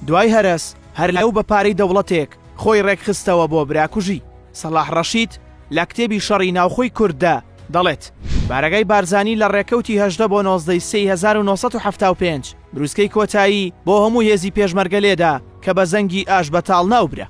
دوای هەرس هەر لەو بە پارەی دەوڵەتێک خۆی ڕێکخستەوە بۆ براکوژی. سەلاح ڕەشید لە کتێبی شەڕی ناوخۆی کورددا دەڵێت بارەگای بارزانی لە ڕێکەوتی 18 بۆ 1970 بروسکەی کۆتایی بۆ هەموو هێزی پێشمەرگە لێدا کە بە زەنگی ئاش بەتاڵ ناوبرە.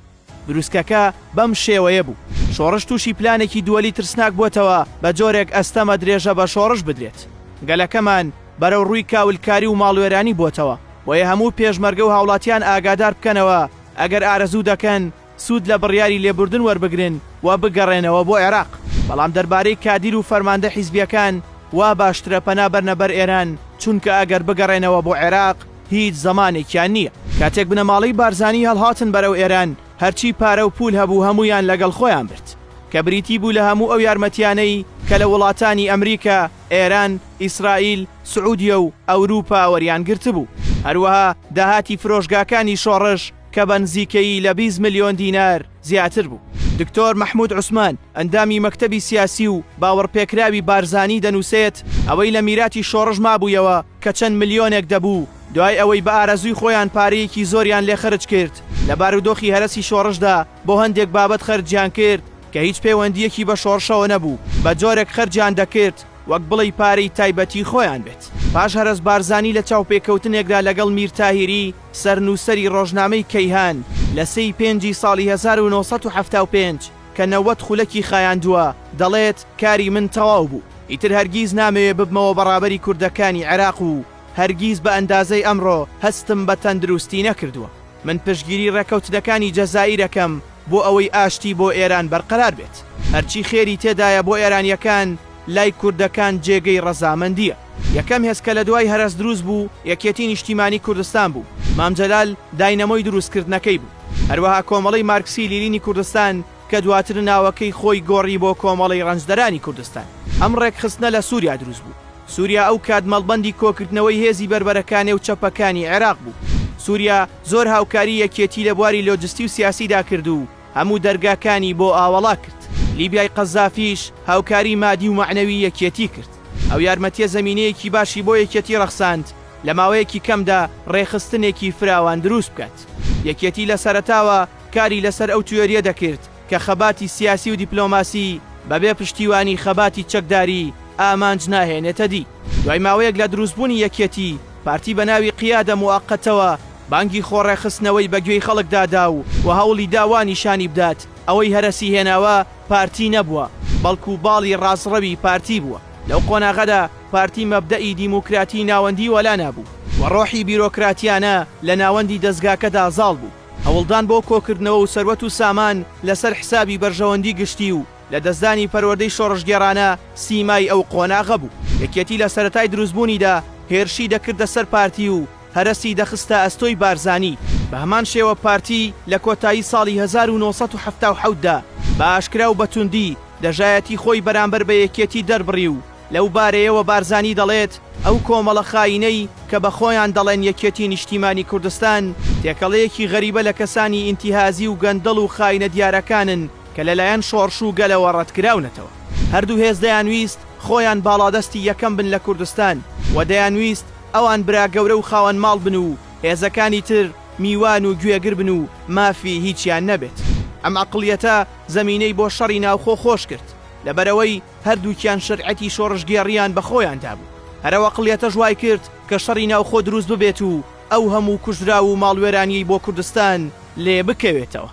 بروسکەکە بەم شێوەیە بوو. شۆڕش تووشی پلانێکی دووەلی ترسناک بووەتەوە بە جۆرێک ئەستەمە درێژە بە شۆڕش بدرێت. گەلەکەمان بەرەو ڕووی کاولکاری و ماڵوێرانی بووەتەوە بۆیە هەموو پێشمەرگە و هاوڵاتیان ئاگادار بکەنەوە ئەگەر ئارەزوو دەکەن سوود لە بڕیاری لێبوردن وەربگرن و بگەڕێنەوە بۆ عێراق. بەڵام دەربارەی کادیر و فەرماندە حیزبیەکان وا باشترە پەنا بەرنەبەر ئێران چونکە ئەگەر بگەڕێنەوە بۆ عێراق هیچ زەمانێکیان نییە. کاتێک بنەماڵەی بارزانی هەڵهاتن بەرەو ئێران هەرچی پارە و پول هەبوو هەمویان لەگەڵ خۆیان برد کە بریتی بوو لە هەموو ئەو یارمەتیانەی کە لە وڵاتانی ئەمریکا، ئێران، ئیسرائیل، سعودیە و ئەوروپا وەریان گرت بوو. هەروەها داهاتی فرۆشگاکانی شۆڕش کە بە نزیکەی لە 20 ملیۆن دینار زیاتر بوو. دکتۆر مەحموود عوسمان ئەندامی مەکتەبی سیاسی و باوەڕپێکراوی بارزانی دەنووسێت ئەوەی لە میراتی شۆڕش مابوویەوە کە چەند ملیۆنێک دەبوو دوای ئەوەی بە ئارەزووی خۆیان پارەیەکی زۆریان لێ خەرج کرد لە بارودۆخی هەرەسی شۆڕشدا بۆ هەندێک بابەت خەرجیان کرد کە هیچ پەیوەندیەکی بە شۆڕشەوە نەبوو بە جۆرێک خەرجیان دەکرد وەک بڵی پارەی تایبەتی خۆیان بێت. پاش هەرس بارزانی لە چاوپێکەوتنێکدا لەگەڵ میر تاهیری سەرنووسەری ڕۆژنامەی کەیهان لە 3 ساڵی 1975 کە 90 خولەکی خایاندووە دەڵێت کاری من تەواو بوو. ئیتر هەرگیز نامەوێ ببمەوە بەڕابەری کوردەکانی عێراق و هەرگیز بە ئەندازەی ئەمڕۆ هەستم بە تەندروستی نەکردووە. من پشگیری ڕێکەوتنەکانی جەزائیرەکەم بۆ ئەوەی ئاشتی بۆ ئێران بەرقەرار بێت. هەرچی خێری تێدایە بۆ ئێرانیەکان لای کوردەکان جێگەی ڕەزامەندیە. یەکەم هێزکە لە دوای هەرس دروست بوو یەکێتی نیشتیمانی کوردستان بوو. مام جەلال داینەمۆی دروستکردنەکەی بوو. هەروەها کۆمەڵی مارکسی لیرینی کوردستان کە دواتر ناوەکەی خۆی گۆڕی بۆ کۆمەڵی ڕەنجدەرانی کوردستان. ئەم ڕێکخستنە لە سووریا دروست بوو. سووریا ئەو کات مەڵبەندی کۆکردنەوەی هێزی بەربەرەکانی و چەپەکانی عێراق بوو. سووریا زۆر هاوکاری یەکێتی لە بواری لۆجستی و سیاسیدا کرد و هەموو دەرگاکانی بۆ ئاوەڵا کرد. لیبیای قەزافیش هاوکاری مادی و معنەوی یەکێتی کرد. ئەو یارمەتیە زەمینەیەکی باشی بۆ یەکێتی ڕەخساند لە ماوەیەکی کەمدا ڕێخستنێکی فراوان دروست بکات. یەکێتی لە سەرەتاوە کاری لەسەر ئەو توێریە دەکرد کە خەباتی سیاسی و دیپلۆماسی بەبێ پشتیوانی خەباتی چەکداری ئامانج ناهێنێتە دی. دوای ماوەیەک لە دروستبوونی یەکێتی پارتی بە ناوی قیادە موقەتەوە بانگی خۆڕێخستنەوەی بەگوێی خەڵکدادا و هەوڵی داوانی شانی بدات ئەوەی هەرسی هێناوە پارتی نەبووە بەڵکو باڵی ڕاستڕەوی پارتی بووە. لەو قۆناغەدا پارتی مەبدەئی دیموکراتی ناوەندی وەلا نابوو و ڕۆحی بیرۆکراتیانە لە ناوەندی دەستگاکەدا زاڵ بوو. هەوڵدان بۆ کۆکردنەوە و سەروەت و سامان لەسەر حسابی بەرژەوەندی گشتی و لە دەستدانی پەروەردەی شۆڕشگێڕانە سیمای ئەو قۆناغە بوو. یەکێتی لە سەرەتای دروستبوونیدا هێرشی دەکردە سەر پارتی و هەرسی دەخستە ئەستۆی بارزانی. بە هەمان شێوە پارتی لە کۆتایی ساڵی 1970دا بە ئاشکرا و بەتوندی دەژایەتی خۆی بەرامبەر بە یەکێتی دەربڕی و لەو بارەیەوە بارزانی دەڵێت ئەو کۆمەڵە خاینەی کە بە خۆیان دەڵێن یەکێتی نیشتیمانی کوردستان تێکەڵەیەکی غەریبە لە کەسانی ئینتیهازی و گەندەڵ و خاینە دیارەکانن کە لەلایەن شۆڕش و گەلەوە ڕەتکراونەتەوە. هەردوو هێز دەیانویست خۆیان باڵادەستی یەکەم بن لە کوردستان و دەیانویست ئەوان برا گەورە و خاوەن ماڵ بن و هێزەکانی تر میوان و گوێگر بن و مافی هیچیان نەبێت. ئەم عەقڵیەتە زەمینەی بۆ شەڕی ناوخۆ خۆش کرد لەبەرەوەی هەردووکیان شەرعەتی شۆڕشگێڕیان بە خۆیاندا بوو. هەرەو عەقڵیەتە ژوای کرد کە شەڕی ناوخۆ دروست ببێت و ئەو هەموو کوژرا و ماڵوێرانی بۆ کوردستان لێ بکەوێتەوە.